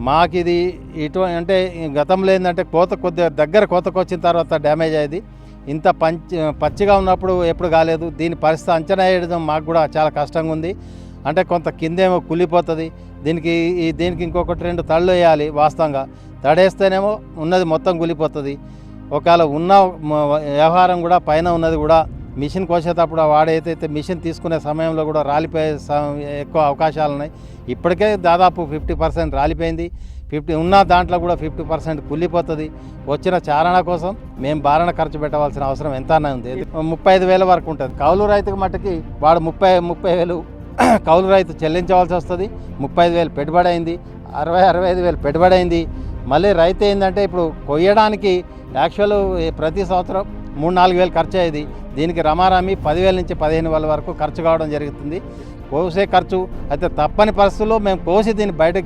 మాకు ఇది అంటే గతంలో ఏంటంటే కొద్దిగా దగ్గర కోతకు వచ్చిన తర్వాత డ్యామేజ్ అయ్యేది. ఇంత పచ్చిగా ఉన్నప్పుడు ఎప్పుడు కాలేదు. దీని పరిస్థితి అంచనా వేయడం మాకు కూడా చాలా కష్టంగా ఉంది. అంటే కొంత కిందేమో కుళ్ళిపోతుంది. దీనికి ఇంకొకటి 2 తళ్ళు వేయాలి. వాస్తవంగా తడేస్తేనేమో ఉన్నది మొత్తం కుళ్ళిపోతుంది. ఒకవేళ ఉన్న వ్యవహారం కూడా పైన ఉన్నది కూడా మిషన్ కోసేటప్పుడు వాడైతే మిషన్ తీసుకునే సమయంలో కూడా రాలిపోయే ఎక్కువ అవకాశాలు ఉన్నాయి. ఇప్పటికే దాదాపు 50% రాలిపోయింది. ఉన్న దాంట్లో కూడా 50% కుళ్ళిపోతుంది. వచ్చిన చారణ కోసం మేము బారణ ఖర్చు పెట్టవలసిన అవసరం ఎంత ఉంది. 35,000 వరకు ఉంటుంది. కౌలు రైతుకు మట్టుకి వాడు 30,000 కౌలు రైతు చెల్లించవలసి వస్తుంది. 35,000 పెట్టుబడి అయింది. 65,000 పెట్టుబడి అయింది. మళ్ళీ రైతు ఏంటంటే ఇప్పుడు కొయ్యడానికి యాక్చువల్ ప్రతి సంవత్సరం 3-4 వేలు ఖర్చు అయ్యేది. దీనికి రమారామి 10,000 నుంచి 15,000 వరకు ఖర్చు కావడం జరుగుతుంది. కోసే ఖర్చు అయితే తప్పని పరిస్థితుల్లో మేము కోసి దీన్ని బయటకు